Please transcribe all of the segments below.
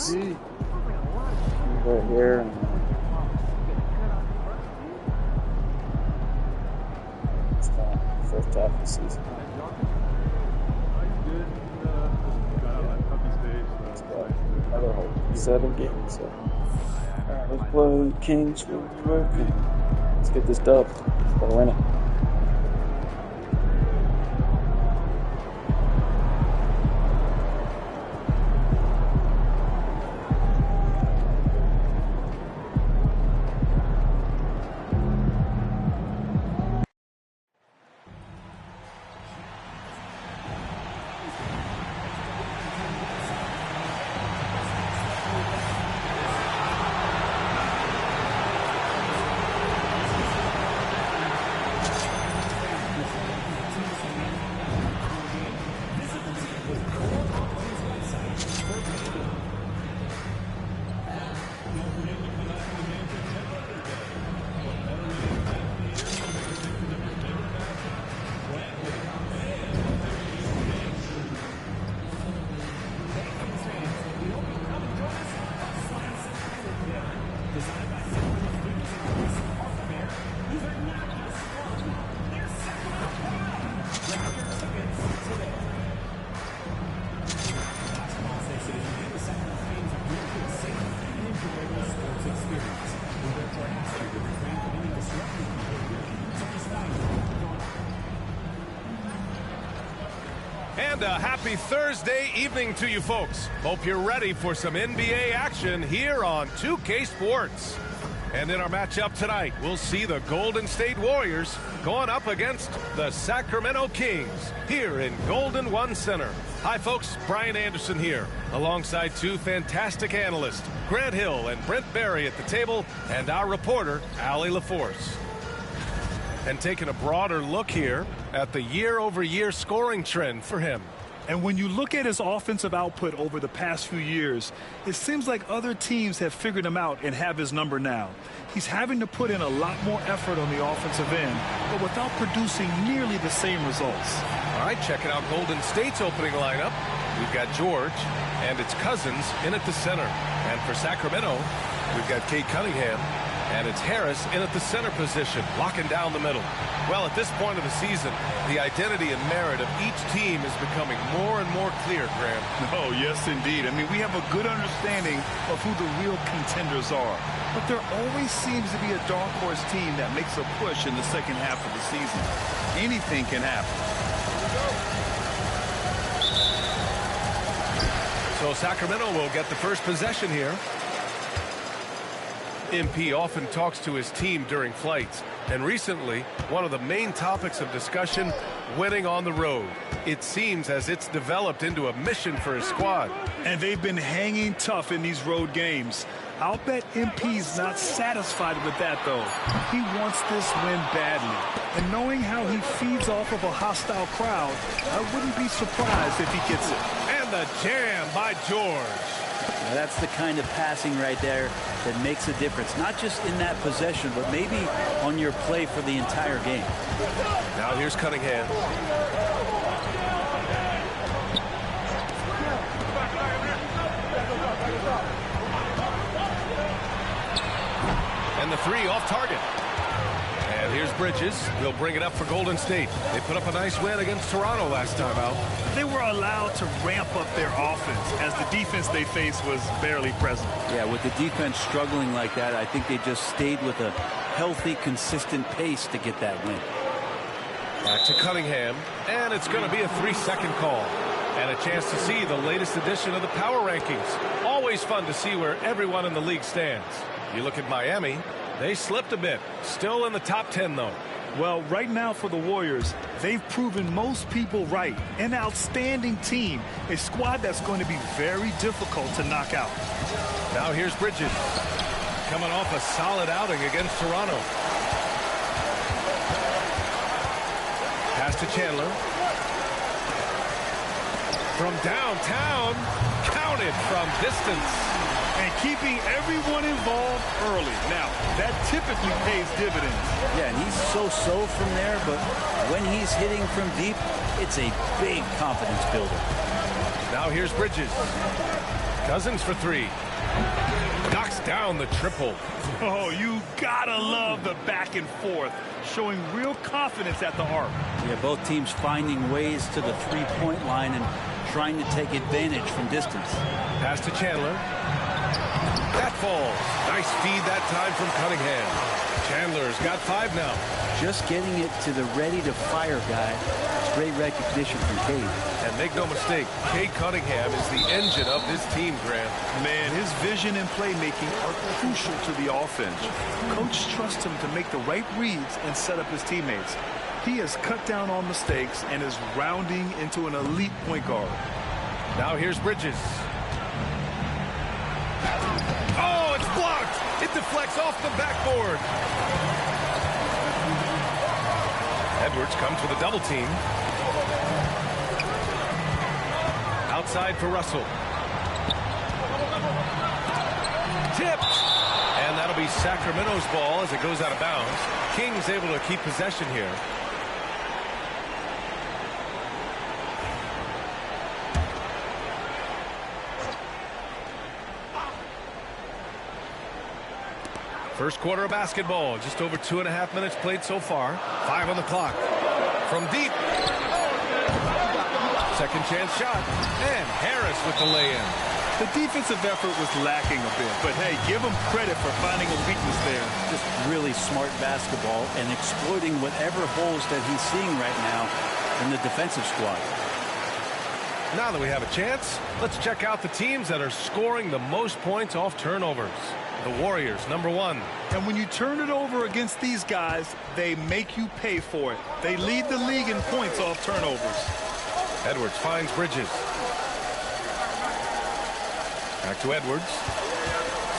Kings right here. It's kind of first half of the season. Another 7 games. So. Alright, let's play Kings real quick. Let's get this dub. Gotta win it. And a happy Thursday evening to you folks. Hope you're ready for some NBA action here on 2K Sports. And in our matchup tonight, we'll see the Golden State Warriors going up against the Sacramento Kings here in Golden One Center. Hi folks, Brian Anderson here, alongside two fantastic analysts, Grant Hill and Brent Barry at the table, and our reporter, Allie LaForce. And taking a broader look here at the year-over-year scoring trend for him. And when you look at his offensive output over the past few years, it seems like other teams have figured him out and have his number now. He's having to put in a lot more effort on the offensive end, but without producing nearly the same results. All right, checking out Golden State's opening lineup. We've got George and it's Cousins in at the center. And for Sacramento, we've got Kate Cunningham. And it's Harris in at the center position, locking down the middle. Well, at this point of the season, the identity and merit of each team is becoming more and more clear, Graham. Oh, yes, indeed. I mean, we have a good understanding of who the real contenders are. But there always seems to be a dark horse team that makes a push in the second half of the season. Anything can happen. So Sacramento will get the first possession here. MP often talks to his team during flights, and recently, one of the main topics of discussion, winning on the road. It seems as it's developed into a mission for his squad. And they've been hanging tough in these road games. I'll bet MP's not satisfied with that, though. He wants this win badly. And knowing how he feeds off of a hostile crowd, I wouldn't be surprised if he gets it. And the jam by George. Now that's the kind of passing right there that makes a difference, not just in that possession, but maybe on your play for the entire game. Now here's Cunningham. And the three off target. And here's Bridges. He'll bring it up for Golden State. They put up a nice win against Toronto last time out. They were allowed to ramp up their offense as the defense they faced was barely present. Yeah, with the defense struggling like that, I think they just stayed with a healthy, consistent pace to get that win. Back to Cunningham, and it's going to be a 3-second call. And a chance to see the latest edition of the power rankings. Always fun to see where everyone in the league stands. You look at Miami, they slipped a bit. Still in the top 10, though. Well, right now for the Warriors, they've proven most people right. An outstanding team, a squad that's going to be very difficult to knock out. Now here's Bridges, coming off a solid outing against Toronto. Pass to Chandler. From downtown, counted from distance. And keeping everyone involved early. Now, that typically pays dividends. Yeah, and he's so-so from there, but when he's hitting from deep, it's a big confidence builder. Now here's Bridges. Cousins for three. Knocks down the triple. Oh, you gotta love the back and forth, showing real confidence at the arc. Yeah, both teams finding ways to the three-point line and trying to take advantage from distance. Pass to Chandler. That falls. Nice feed that time from Cunningham. Chandler's got 5 now. Just getting it to the ready-to-fire guy. It's great recognition from Cade. And make no mistake, Cade Cunningham is the engine of this team, Grant. Man, his vision and playmaking are crucial to the offense. Coach trusts him to make the right reads and set up his teammates. He has cut down on mistakes and is rounding into an elite point guard. Now here's Bridges. Oh, it's blocked. It deflects off the backboard. Edwards comes with a double team. Outside for Russell. Tipped. And that'll be Sacramento's ball as it goes out of bounds. Kings able to keep possession here. First quarter of basketball. Just over 2.5 minutes played so far. 5 on the clock. From deep. Second chance shot. And Harris with the lay-in. The defensive effort was lacking a bit, but hey, give him credit for finding a weakness there. Just really smart basketball and exploiting whatever holes that he's seeing right now in the defensive squad. Now that we have a chance, let's check out the teams that are scoring the most points off turnovers. The Warriors, number 1. And when you turn it over against these guys, they make you pay for it. They lead the league in points off turnovers. Edwards finds Bridges. Back to Edwards.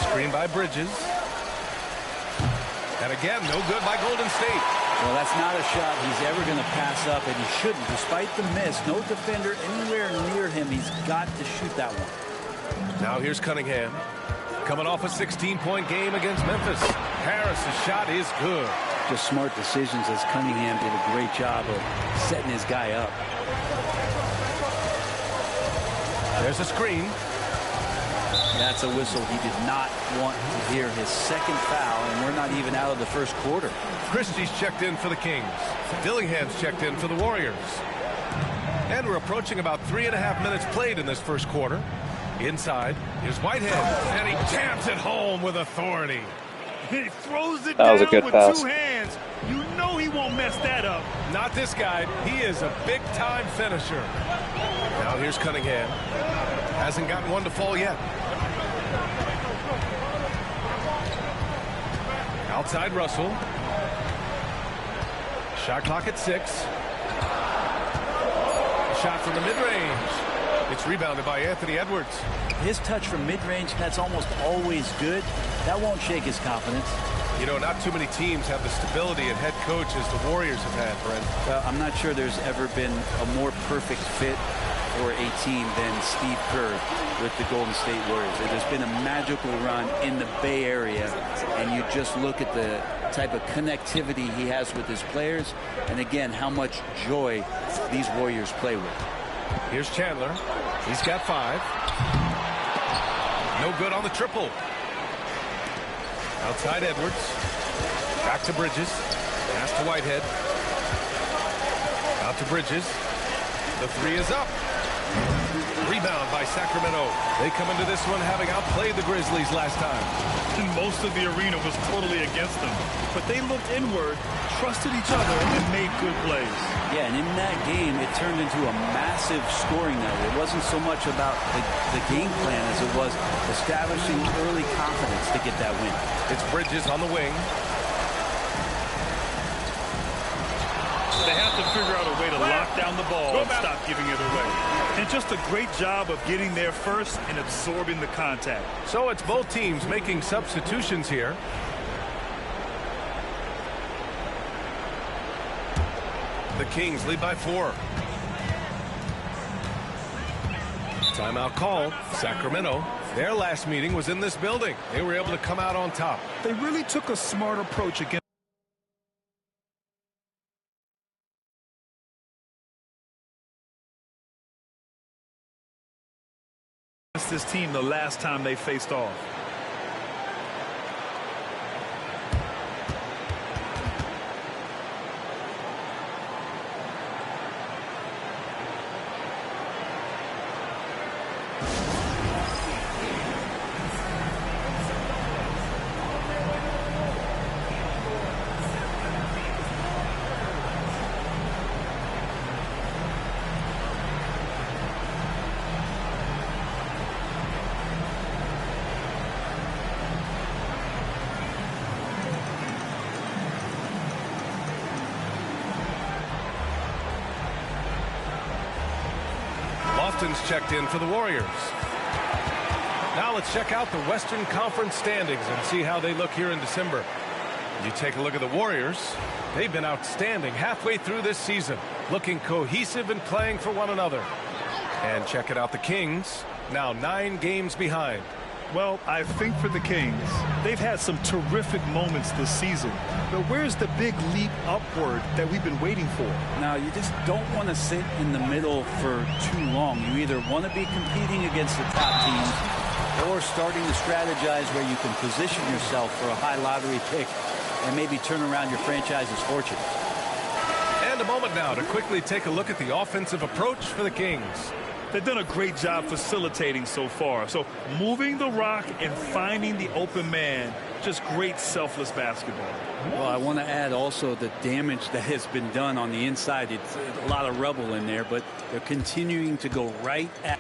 Screen by Bridges. And again, no good by Golden State. Well, that's not a shot he's ever going to pass up, and he shouldn't. Despite the miss, no defender anywhere near him. He's got to shoot that one. Now here's Cunningham. Coming off a 16-point game against Memphis. Harris's shot is good. Just smart decisions as Cunningham did a great job of setting his guy up. There's a screen. That's a whistle. He did not want to hear his second foul, and we're not even out of the first quarter. Christie's checked in for the Kings. Dillingham's checked in for the Warriors. And we're approaching about 3.5 minutes played in this first quarter. Inside is Whitehead, and he jams it home with authority. He throws it That was a down good with pass. 2 hands. You know he won't mess that up. Not this guy. He is a big-time finisher. Now here's Cunningham. Hasn't gotten one to fall yet. Outside Russell. Shot clock at 6. A shot from the mid-range. It's rebounded by Anthony Edwards. His touch from mid-range, that's almost always good. That won't shake his confidence. You know, not too many teams have the stability and head coach as the Warriors have had, Brent. Well, I'm not sure there's ever been a more perfect fit for a team than Steve Kerr with the Golden State Warriors. There's been a magical run in the Bay Area, and you just look at the type of connectivity he has with his players, and again, how much joy these Warriors play with. Here's Chandler. He's got 5. No good on the triple. Outside Edwards. Back to Bridges. Pass to Whitehead. Out to Bridges. The 3 is up. Rebound by Sacramento. They come into this one having outplayed the Grizzlies last time. And most of the arena was totally against them. But they looked inward, trusted each other, and made good plays. Yeah, and in that game, it turned into a massive scoring night. It wasn't so much about the game plan as it was establishing early confidence to get that win. It's Bridges on the wing. They have to figure out a way to lock down the ball and stop giving it away. And just a great job of getting there first and absorbing the contact. So it's both teams making substitutions here. The Kings lead by 4. Timeout called. Sacramento. Their last meeting was in this building. They were able to come out on top. They really took a smart approach against this team the last time they faced off. Lofton's checked in for the Warriors. Now let's check out the Western Conference standings and see how they look here in December. You take a look at the Warriors. They've been outstanding halfway through this season, looking cohesive and playing for one another. And check it out, the Kings, now 9 games behind. Well, I think for the Kings, they've had some terrific moments this season. But where's the big leap upward that we've been waiting for? Now, you just don't want to sit in the middle for too long. You either want to be competing against the top teams or starting to strategize where you can position yourself for a high lottery pick and maybe turn around your franchise's fortune. And a moment now to quickly take a look at the offensive approach for the Kings. They've done a great job facilitating so far. So moving the rock and finding the open man, just great selfless basketball. Well, I want to add also the damage that has been done on the inside. It's a lot of rubble in there, but they're continuing to go right at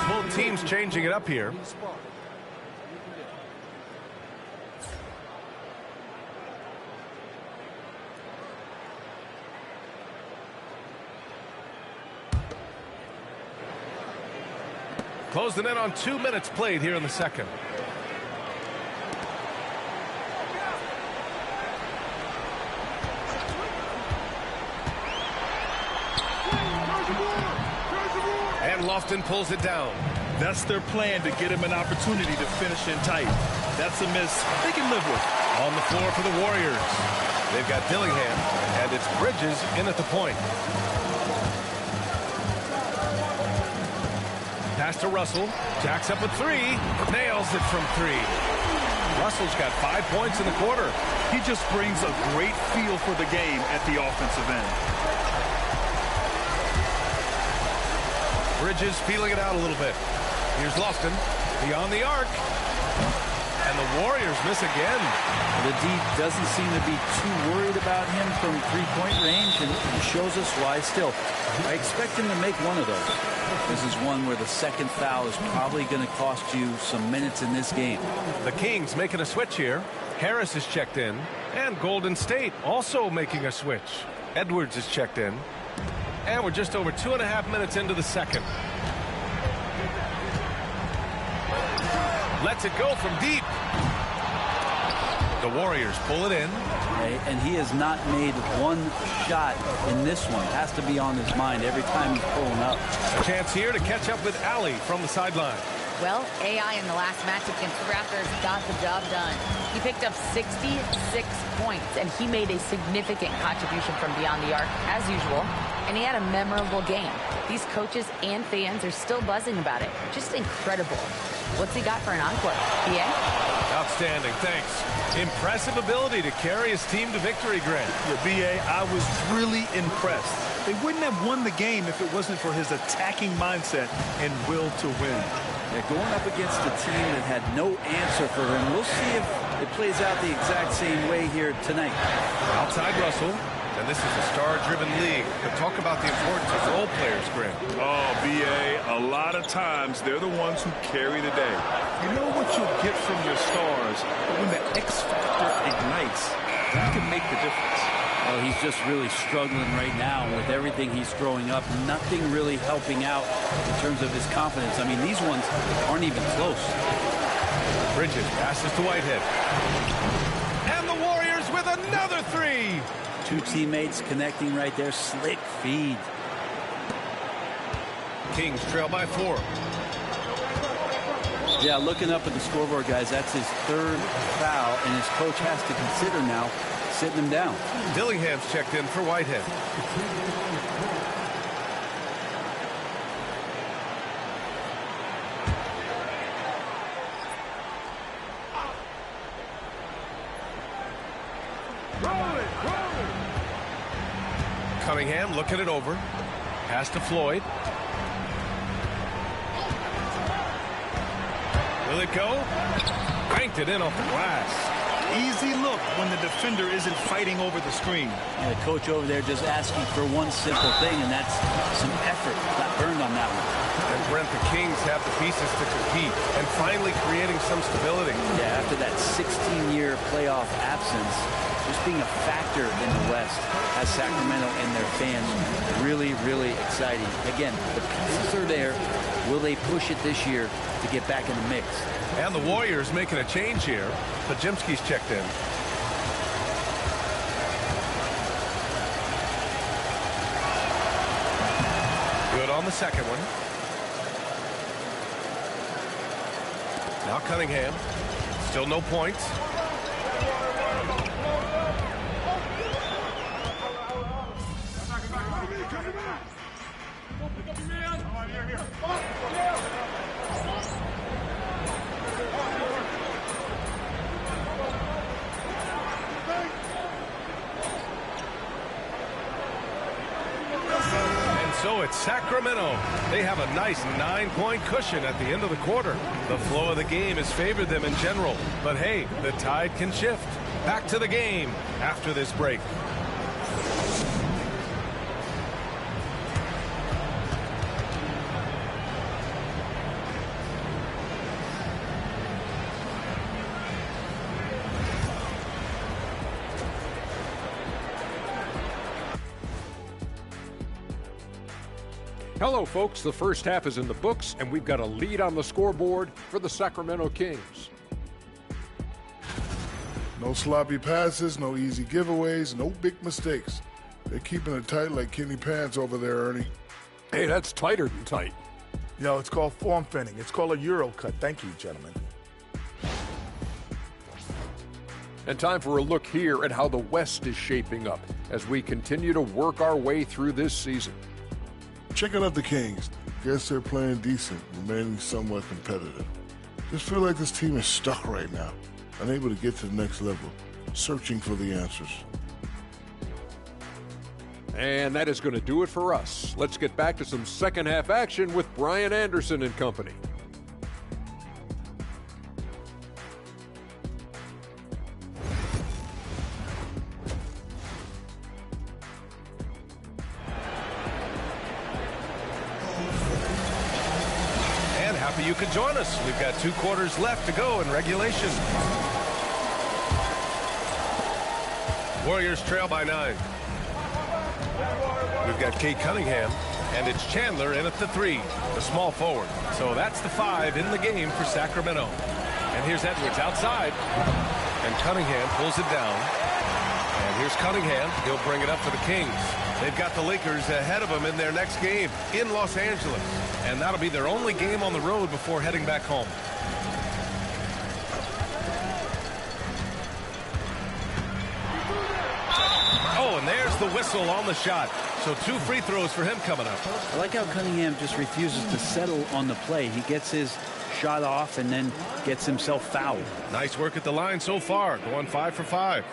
both teams changing it up here. Closing in on 2 minutes played here in the second. And Lofton pulls it down. That's their plan, to get him an opportunity to finish in tight. That's a miss they can live with. On the floor for the Warriors. They've got Dillingham, and it's Bridges in at the point. Pass to Russell. Jacks up a 3. Nails it from 3. Russell's got 5 points in the quarter. He just brings a great feel for the game at the offensive end. Bridges feeling it out a little bit. Here's Lofton beyond the arc. And the Warriors miss again. The D doesn't seem to be too worried about him from three-point range, and he shows us why still. I expect him to make one of those. This is one where the second foul is probably going to cost you some minutes in this game. The Kings making a switch here. Harris is checked in. And Golden State also making a switch. Edwards is checked in. And we're just over 2.5 minutes into the second. Lets it go from deep. The Warriors pull it in. And he has not made one shot in this one. Has to be on his mind every time he's pulling up. A chance here to catch up with Ali from the sideline. Well, AI in the last match against the Raptors got the job done. He picked up 66 points, and he made a significant contribution from beyond the arc, as usual. And he had a memorable game. These coaches and fans are still buzzing about it. Just incredible. What's he got for an encore? PA? Outstanding, thanks. Impressive ability to carry his team to victory, Grant. Yeah, BA, I was really impressed. They wouldn't have won the game if it wasn't for his attacking mindset and will to win. Yeah, going up against a team that had no answer for him. We'll see if it plays out the exact same way here tonight. Outside Russell. And this is a star-driven league. But talk about the importance of role players, Grant. Oh, BA, a lot of times they're the ones who carry the day. You know what you'll get from your stars, but when the X factor ignites, that can make the difference. Well, he's just really struggling right now with everything he's throwing up. Nothing really helping out in terms of his confidence. I mean, these ones aren't even close. Bridges passes to Whitehead. And the Warriors with another 3. Two teammates connecting right there. Slick feed. Kings trail by 4. Yeah, looking up at the scoreboard, guys, that's his 3rd foul, and his coach has to consider now sitting him down. Dillingham's checked in for Whitehead. Cunningham looking it over. Pass to Floyd. Will it go? Banked it in off the glass. Easy look when the defender isn't fighting over the screen. Yeah, the coach over there just asking for one simple thing, and that's some effort. Got burned on that one. And Brent, the Kings have the pieces to compete and finally creating some stability. Yeah, after that 16-year playoff absence, just being a factor in the West has Sacramento and their fans really, really exciting. Again, the pieces are there. Will they push it this year to get back in the mix? And the Warriors making a change here. Pajimski's checked in. Good on the second one. Now Cunningham. Still no points. So it's Sacramento. They have a nice 9-point cushion at the end of the quarter. The flow of the game has favored them in general. But hey, the tide can shift. Back to the game after this break. Hello, folks. The first half is in the books, and we've got a lead on the scoreboard for the Sacramento Kings. No sloppy passes, no easy giveaways, no big mistakes. They're keeping it tight like Kenny Pants over there, Ernie. Hey, that's tighter than tight. No, it's called form fitting. It's called a Euro cut. Thank you, gentlemen. And time for a look here at how the West is shaping up as we continue to work our way through this season. Checking out the Kings. Guess they're playing decent, remaining somewhat competitive. Just feel like this team is stuck right now, unable to get to the next level, searching for the answers. And that is going to do it for us. Let's get back to some second half action with Brian Anderson and company. You can join us. We've got 2 quarters left to go in regulation. Warriors trail by 9. We've got Kate Cunningham, and it's Chandler in at the 3, the small forward. So that's the 5 in the game for Sacramento. And here's Edwards outside, and Cunningham pulls it down. And here's Cunningham. He'll bring it up for the Kings. They've got the Lakers ahead of them in their next game in Los Angeles. And that'll be their only game on the road before heading back home. Oh, and there's the whistle on the shot. So 2 free throws for him coming up. I like how Cunningham just refuses to settle on the play. He gets his shot off and then gets himself fouled. Nice work at the line so far, going 5 for 5.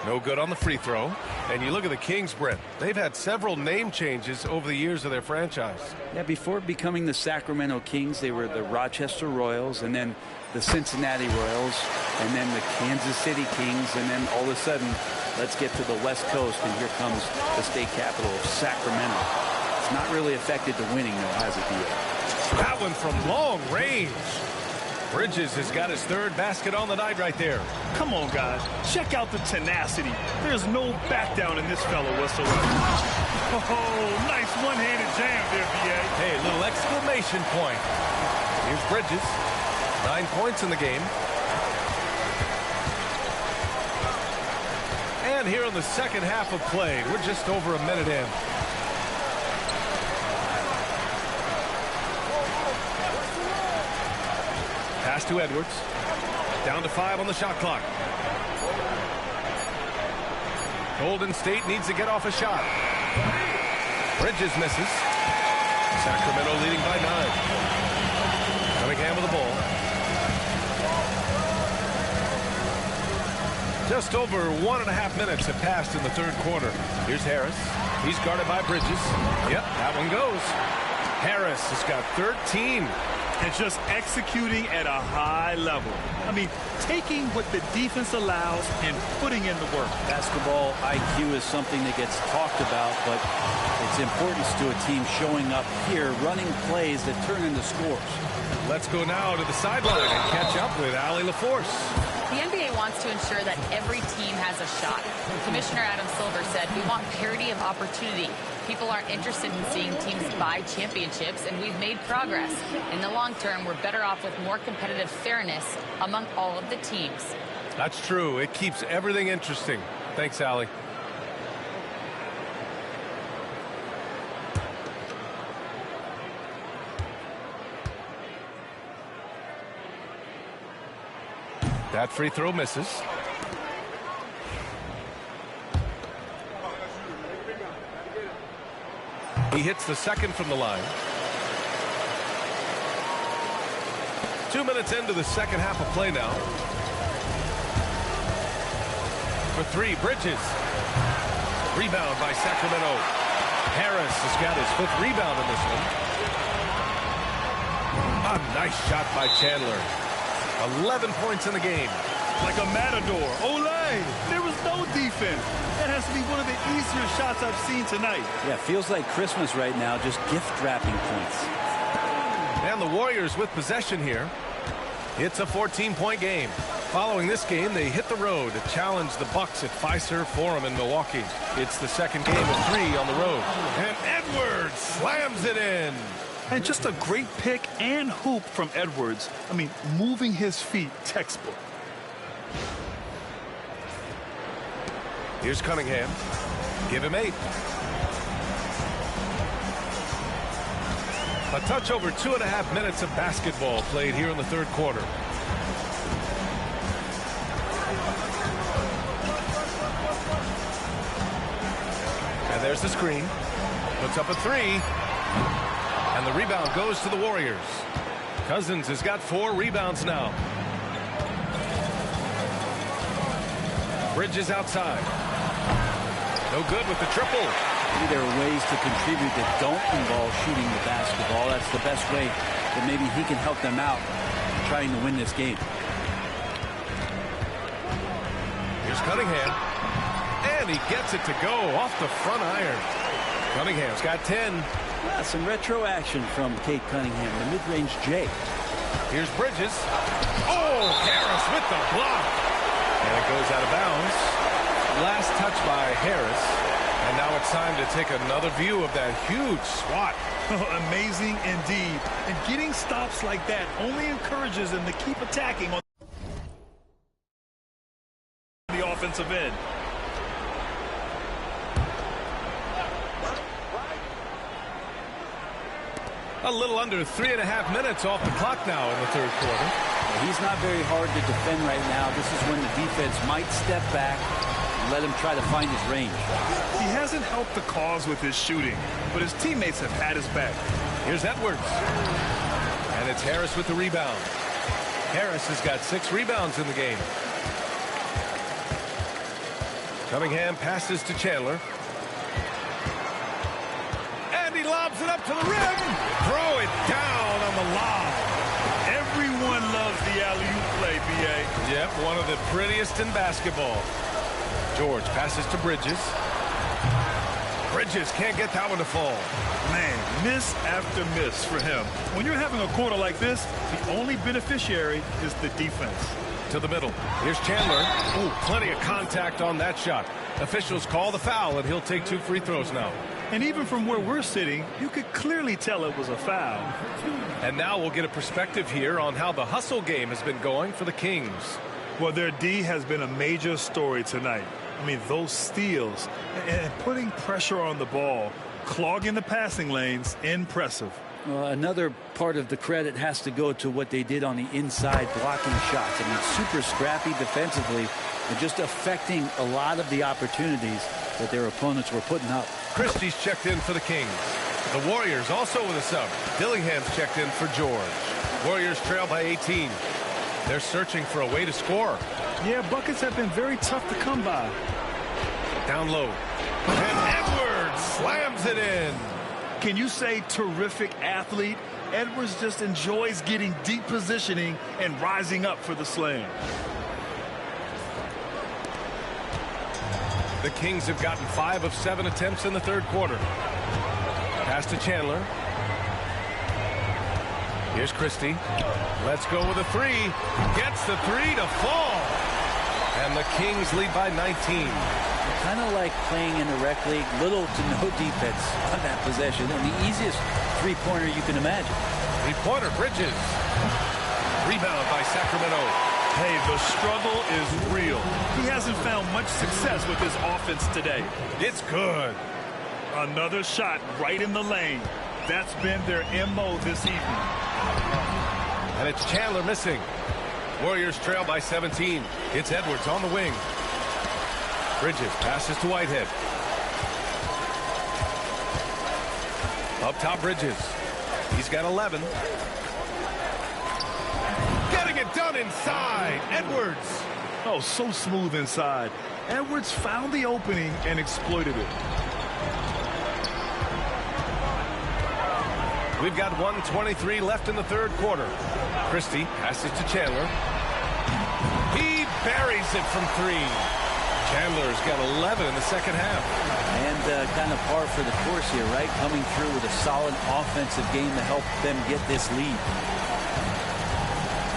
No good on the free throw. And you look at the Kings, Brent. They've had several name changes over the years of their franchise. Yeah, before becoming the Sacramento Kings, they were the Rochester Royals, and then the Cincinnati Royals, and then the Kansas City Kings, and then all of a sudden, let's get to the West Coast, and here comes the state capital of Sacramento. It's not really affected the winning, though, has it, Theo? That one from long range. Bridges has got his third basket on the night right there. Come on, guys. Check out the tenacity. There's no back down in this fellow whatsoever. Oh, nice one-handed jam there, B.A. Hey, little exclamation point. Here's Bridges. 9 points in the game. And here in the second half of play, we're just over a minute in. Pass to Edwards. Down to 5 on the shot clock. Golden State needs to get off a shot. Bridges misses. Sacramento leading by 9. Cunningham with the ball. Just over 1.5 minutes have passed in the third quarter. Here's Harris. He's guarded by Bridges. Yep, that one goes. Harris has got 13. And just executing at a high level. I mean, taking what the defense allows and putting in the work. Basketball IQ is something that gets talked about, but its importance to a team showing up here, running plays that turn into scores. Let's go now to the sideline and catch up with Allie LaForce. The NBA wants to ensure that every team has a shot. Commissioner Adam Silver said, "We want parity of opportunity. People aren't interested in seeing teams buy championships, and we've made progress. In the long term, we're better off with more competitive fairness among all of the teams." That's true. It keeps everything interesting. Thanks, Allie. That free throw misses. He hits the second from the line. 2 minutes into the second half of play now. For 3, Bridges. Rebound by Sacramento. Harris has got his 5th rebound in this one. A nice shot by Chandler. 11 points in the game. Like a matador. Olay! There was no defense. That has to be one of the easier shots I've seen tonight. Yeah, feels like Christmas right now, just gift wrapping points. And the Warriors with possession here. It's a 14-point game. Following this game, they hit the road to challenge the Bucks at Fiserv Forum in Milwaukee. It's the second game of 3 on the road. And Edwards slams it in. And just a great pick and hoop from Edwards. I mean, moving his feet, textbook. Here's Cunningham. Give him 8. A touch over 2.5 minutes of basketball played here in the third quarter. And there's the screen. Puts up a 3. And the rebound goes to the Warriors. Cousins has got 4 rebounds now. Bridges outside. No good with the triple. Maybe there are ways to contribute that don't involve shooting the basketball. That's the best way that maybe he can help them out trying to win this game. Here's Cunningham. And he gets it to go off the front iron. Cunningham's got 10. Some retro action from Kate Cunningham, the mid-range J. Here's Bridges. Oh, Harris with the block. And it goes out of bounds. Last touch by Harris. And now it's time to take another view of that huge swat. Amazing indeed. And getting stops like that only encourages them to keep attacking on the offensive end. A little under 3.5 minutes off the clock now in the third quarter. Well, he's not very hard to defend right now. This is when the defense might step back and let him try to find his range. He hasn't helped the cause with his shooting, but his teammates have had his back. Here's Edwards. And it's Harris with the rebound. Harris has got 6 rebounds in the game. Cunningham passes to Chandler. And he lobs it up to the rim. Throw it down on the lob. Everyone loves the alley-oop play, B.A. Yep, one of the prettiest in basketball. George passes to Bridges. Bridges can't get that one to fall. Man, miss after miss for him. When you're having a quarter like this, the only beneficiary is the defense. To the middle. Here's Chandler. Ooh, plenty of contact on that shot. Officials call the foul, and he'll take 2 free throws now. And even from where we're sitting, you could clearly tell it was a foul. And now we'll get a perspective here on how the hustle game has been going for the Kings. Well, their D has been a major story tonight. I mean, those steals and putting pressure on the ball, clogging the passing lanes, impressive. Well, another part of the credit has to go to what they did on the inside blocking shots. I mean, super scrappy defensively and just affecting a lot of the opportunities that their opponents were putting up. Christie's checked in for the Kings. The Warriors also with a sub. Dillingham's checked in for George. Warriors trail by 18. They're searching for a way to score. Yeah, buckets have been very tough to come by. Down low. And Edwards slams it in. Can you say terrific athlete? Edwards just enjoys getting deep positioning and rising up for the slam. The Kings have gotten 5 of 7 attempts in the third quarter. Pass to Chandler. Here's Christie. Let's go with a 3. Gets the 3 to fall. And the Kings lead by 19. Kind of like playing in the rec league, little to no defense on that possession, and the easiest three-pointer you can imagine. Three-pointer, Bridges. Rebound by Sacramento. Hey, the struggle is real. He hasn't found much success with his offense today. It's good. Another shot right in the lane. That's been their MO this evening. And it's Chandler missing. Warriors trail by 17. It's Edwards on the wing. Bridges passes to Whitehead. Up top, Bridges. He's got 11. Getting it done inside. Edwards. Oh, so smooth inside. Edwards found the opening and exploited it. We've got 1:23 left in the third quarter. Christie passes to Chandler. He buries it from 3. Chandler's got 11 in the second half. And kind of par for the course here, right? Coming through with a solid offensive game to help them get this lead.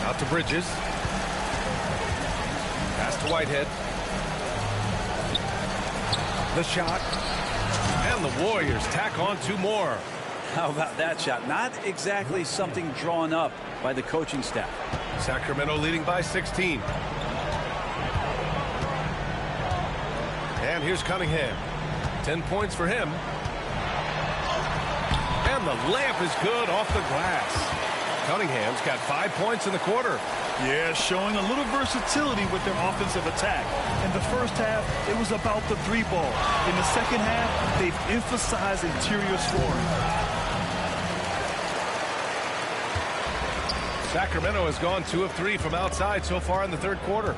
Out to Bridges. Pass to Whitehead. The shot. And the Warriors tack on 2 more. How about that shot? Not exactly something drawn up by the coaching staff. Sacramento leading by 16. And here's Cunningham. 10 points for him. And the layup is good off the glass. Cunningham's got 5 points in the quarter. Yeah, showing a little versatility with their offensive attack. In the first half, it was about the 3 ball. In the second half, they've emphasized interior scoring. Sacramento has gone 2 of 3 from outside so far in the third quarter.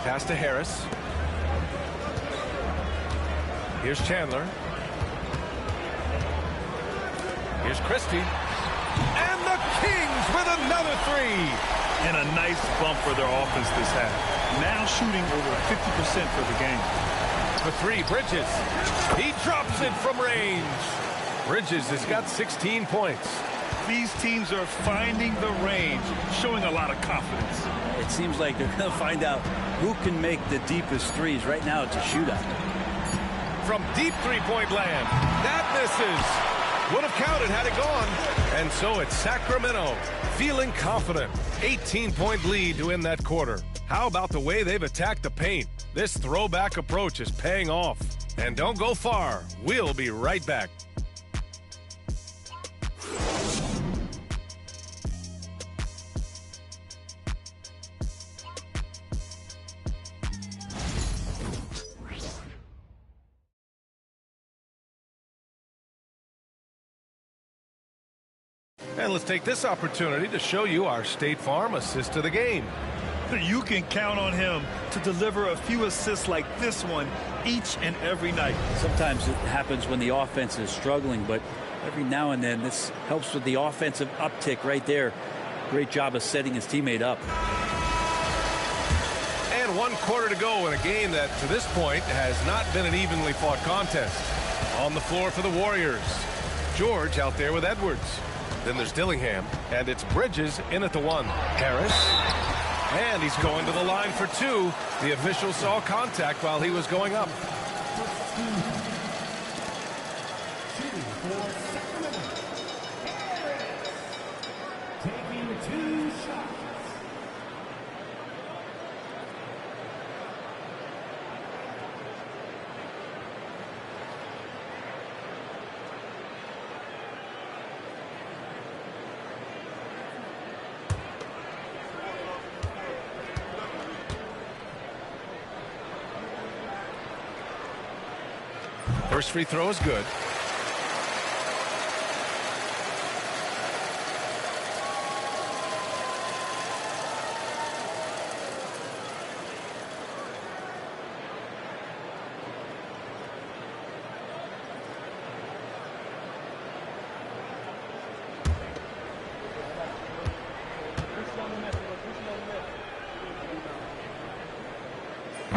Pass to Harris. Here's Chandler. Here's Christie. And the Kings with another 3. And a nice bump for their offense this half. Now shooting over 50% for the game. For 3, Bridges. He drops it from range. Bridges has got 16 points. These teams are finding the range, showing a lot of confidence. It seems like they're going to find out who can make the deepest threes. Right now, it's a shootout. From deep three-point land. That misses. Would have counted had it gone. And so it's Sacramento feeling confident. 18-point lead to end that quarter. How about the way they've attacked the paint? This throwback approach is paying off. And don't go far. We'll be right back. And let's take this opportunity to show you our State Farm assist to the game. You can count on him to deliver a few assists like this one each and every night. Sometimes it happens when the offense is struggling, but every now and then this helps with the offensive uptick right there. Great job of setting his teammate up. And 1 quarter to go in a game that to this point has not been an evenly fought contest. On the floor for the Warriors. George out there with Edwards. Then there's Dillingham, and it's Bridges in at the 1. Harris, and he's going to the line for 2. The official saw contact while he was going up. First free throw is good.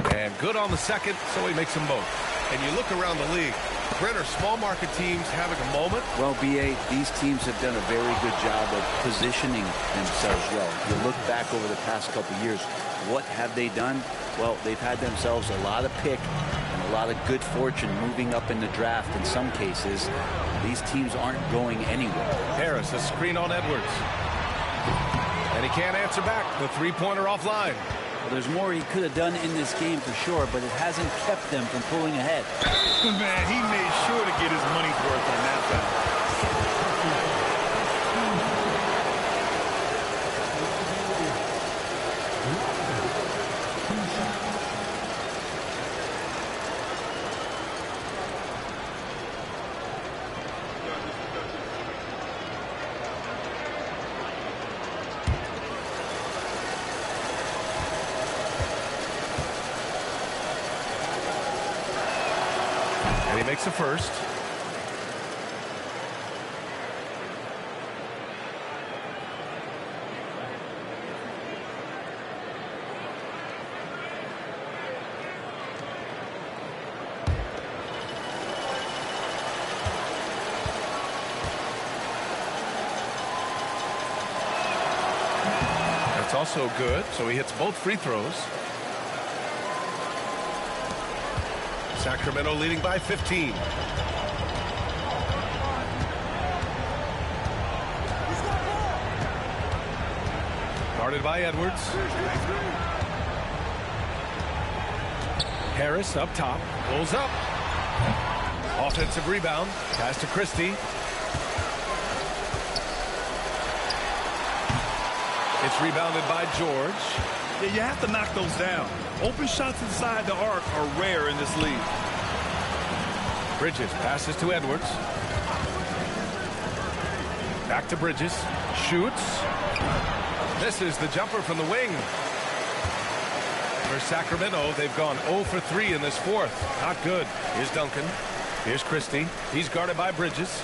And good on the second, so he makes them both. And you look around the league, Brent, are small market teams having a moment? Well, BA, these teams have done a very good job of positioning themselves well. You look back over the past couple of years, what have they done? Well, they've had themselves a lot of pick and a lot of good fortune moving up in the draft in some cases. These teams aren't going anywhere. Harris, a screen on Edwards. And he can't answer back. The three-pointer offline. Well, there's more he could have done in this game for sure, but it hasn't kept them from pulling ahead. Man, he made sure to get his money's worth on that foul. He makes the first. That's also good, so he hits both free throws. Sacramento leading by 15. Guarded by Edwards. Harris up top. Pulls up. Offensive rebound. Pass to Christie. It's rebounded by George. Yeah, you have to knock those down. Open shots inside the arc are rare in this league. Bridges passes to Edwards. Back to Bridges. Shoots. Misses the jumper from the wing. For Sacramento, they've gone 0 for 3 in this fourth. Not good. Here's Duncan. Here's Christie. He's guarded by Bridges.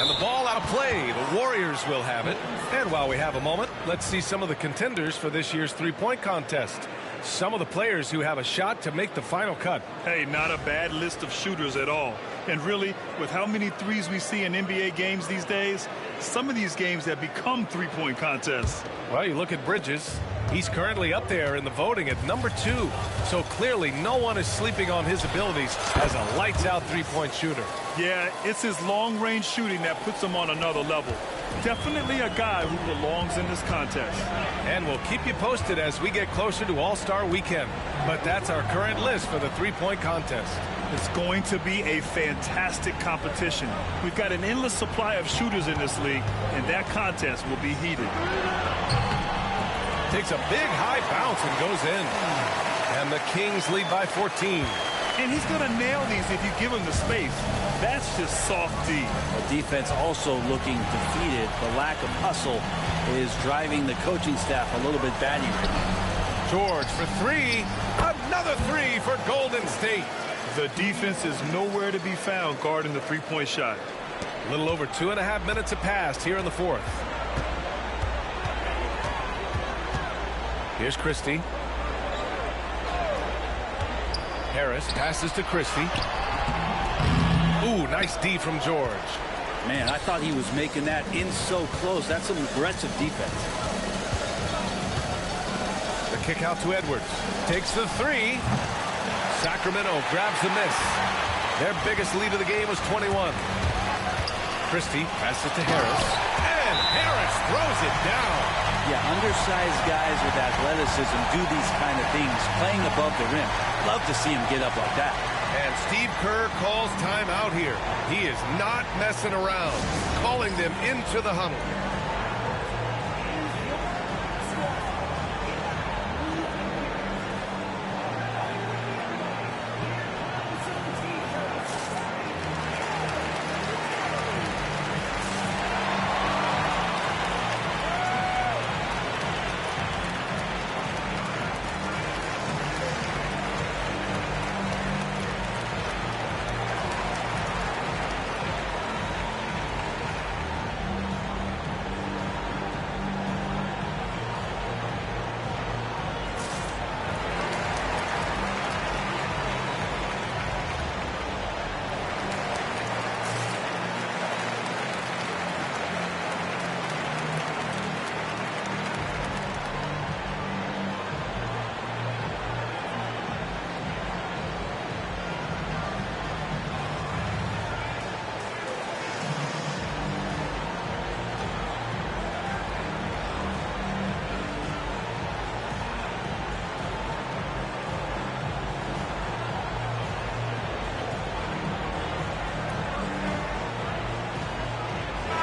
And the ball out of play. The Warriors will have it. And while we have a moment, let's see some of the contenders for this year's three-point contest. Some of the players who have a shot to make the final cut. Hey, not a bad list of shooters at all. And really, with how many threes we see in NBA games these days, some of these games have become three-point contests. Well, you look at Bridges. He's currently up there in the voting at number 2. So clearly no one is sleeping on his abilities as a lights-out three-point shooter. Yeah, it's his long-range shooting that puts him on another level. Definitely a guy who belongs in this contest. And we'll keep you posted as we get closer to All-Star Weekend. But that's our current list for the three-point contest. It's going to be a fantastic competition. We've got an endless supply of shooters in this league, and that contest will be heated. Takes a big high bounce and goes in. And the Kings lead by 14. And he's going to nail these if you give him the space. That's just soft D. The defense also looking defeated. The lack of hustle is driving the coaching staff a little bit batty right now. George for 3. Another 3 for Golden State. The defense is nowhere to be found guarding the three-point shot. A little over 2.5 minutes have passed here in the fourth. Here's Christie. Harris passes to Christie. Ooh, nice D from George. Man, I thought he was making that in so close. That's some aggressive defense. The kick out to Edwards. Takes the three. Sacramento grabs the miss. Their biggest lead of the game was 21. Christie passes to Harris. And Harris throws it down. Yeah, undersized guys with athleticism do these kind of things, playing above the rim. Love to see him get up like that. And Steve Kerr calls timeout here. He is not messing around, calling them into the huddle.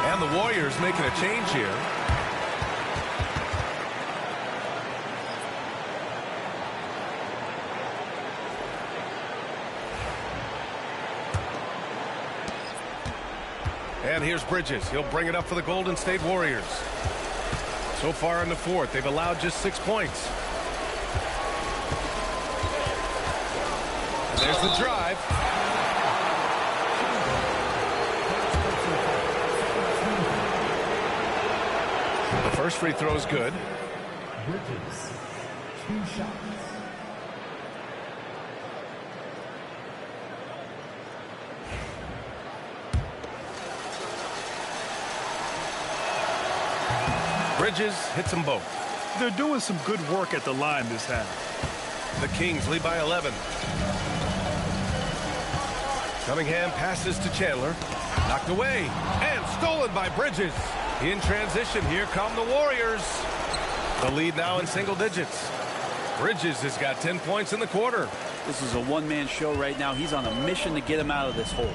And the Warriors making a change here. And here's Bridges. He'll bring it up for the Golden State Warriors. So far in the fourth, they've allowed just 6 points. And there's the drive. The first free throw is good. Bridges, 2 shots. Bridges hits them both. They're doing some good work at the line this half. The Kings lead by 11. Cunningham passes to Chandler. Knocked away and stolen by Bridges. In transition, here come the Warriors. The lead now in single digits. Bridges has got 10 points in the quarter. This is a one-man show right now. He's on a mission to get him out of this hole.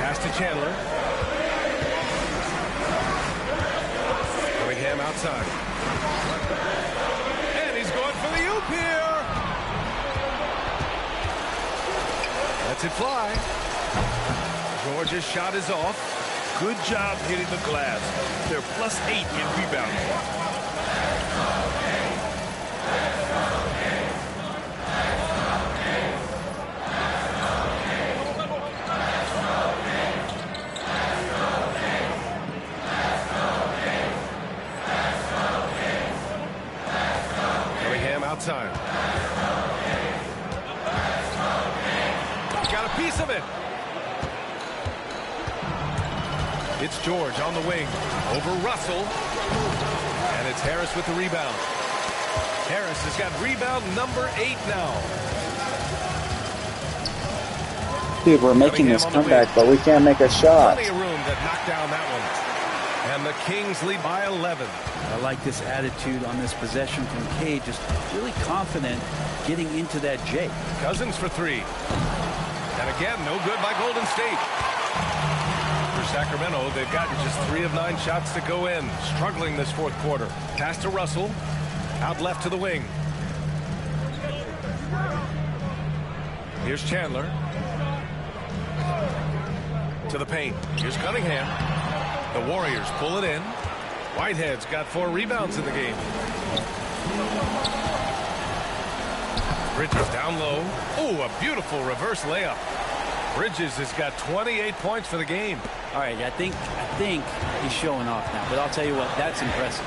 Pass to Chandler. Cunningham outside. And he's going for the oop here. Lets it fly. George's shot is off. Good job hitting the glass. They're +8 in rebounding. Cunningham outside. Got a piece of it. It's George on the wing over Russell. And it's Harris with the rebound. Harris has got rebound number 8 now. Dude, we're making this comeback, but we can't make a shot. Plenty of room to knock down that one. And the Kings lead by 11. I like this attitude on this possession from Cade. Just really confident getting into that J. Cousins for 3. And again, no good by Golden State. For Sacramento, they've gotten just 3 of 9 shots to go in. Struggling this fourth quarter. Pass to Russell. Out left to the wing. Here's Chandler. To the paint. Here's Cunningham. The Warriors pull it in. Whitehead's got 4 rebounds in the game. Bridges down low. Oh, a beautiful reverse layup. Bridges has got 28 points for the game. All right, I think he's showing off now. But I'll tell you what, that's impressive.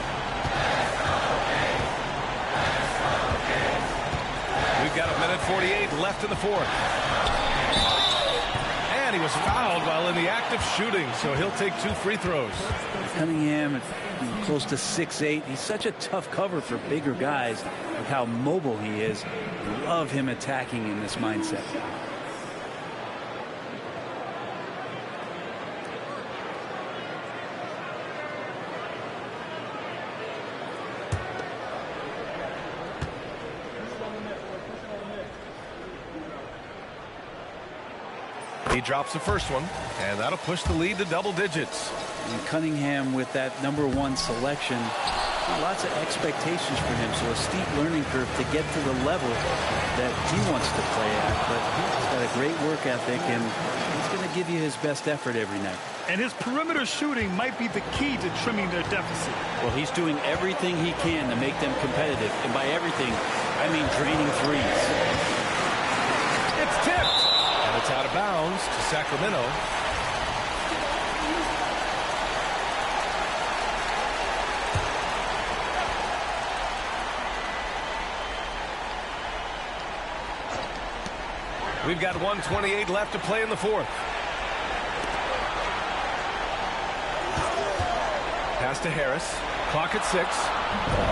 We've got 1:48 left in the fourth. And he was fouled while in the act of shooting, so he'll take 2 free throws. Cunningham, close to 6'8". He's such a tough cover for bigger guys. Look how mobile he is. Love him attacking in this mindset. He drops the first one, and that'll push the lead to double digits. And Cunningham with that #1 selection, lots of expectations for him, so a steep learning curve to get to the level that he wants to play at. But he's got a great work ethic, and he's going to give you his best effort every night. And his perimeter shooting might be the key to trimming their deficit. Well, he's doing everything he can to make them competitive, and by everything, I mean draining threes. It's tipped, and it's out of bounds to Sacramento. We've got 1:28 left to play in the fourth. Pass to Harris. Clock at 6.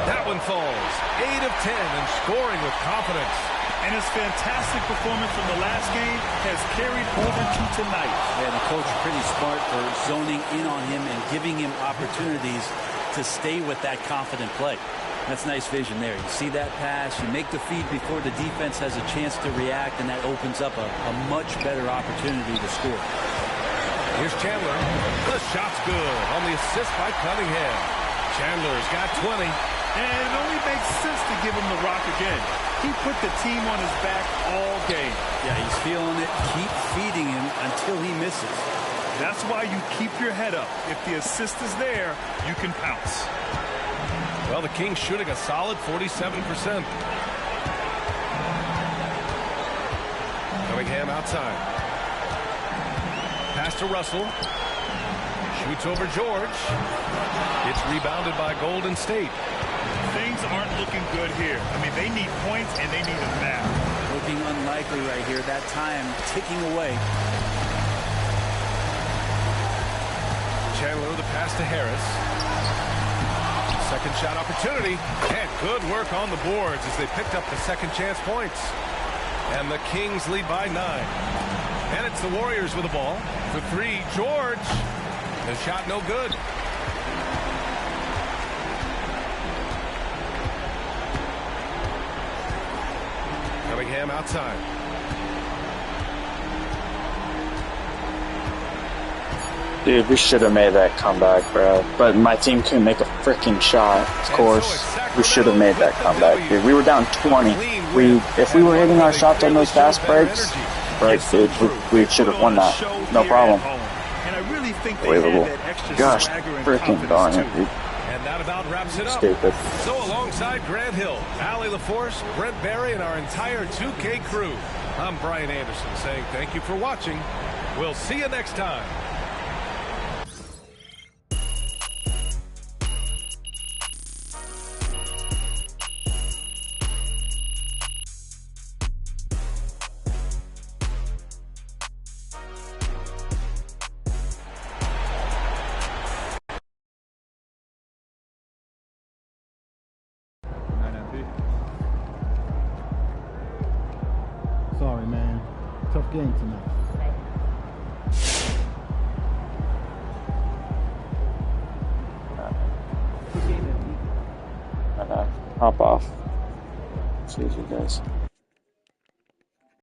That one falls. 8 of 10 and scoring with confidence. And his fantastic performance from the last game has carried over to tonight. And the coach pretty smart for zoning in on him and giving him opportunities to stay with that confident play. That's nice vision there. You see that pass, you make the feed before the defense has a chance to react, and that opens up a much better opportunity to score. Here's Chandler. The shot's good on the assist by Cunningham. Chandler's got 20. And it only makes sense to give him the rock again. He put the team on his back all game. Yeah, he's feeling it. Keep feeding him until he misses. That's why you keep your head up. If the assist is there, you can pounce. Well, the Kings shooting a solid 47%. Cunningham outside. Pass to Russell. Shoots over George. It's rebounded by Golden State. Things aren't looking good here. I mean, they need points, and they need them now. Looking unlikely right here. That time ticking away. Chandler, the pass to Harris. Second shot opportunity, and good work on the boards as they picked up the second chance points. And the Kings lead by 9. And it's the Warriors with the ball. For 3, George. The shot no good. Cunningham outside. Dude, we should have made that comeback, bro. But my team couldn't make a freaking shot. Of course, we should have made that comeback, dude. We were down 20. If we were hitting our shots on those fast breaks, right, dude, we should have won that. No problem. Unbelievable. Gosh, freaking darn it, dude. And that about wraps it up. Stupid. So alongside Grant Hill, Allie LaForce, Brent Barry, and our entire 2K crew, I'm Brian Anderson saying thank you for watching. We'll see you next time. Sorry, man. Tough game tonight. Hop off. See you guys.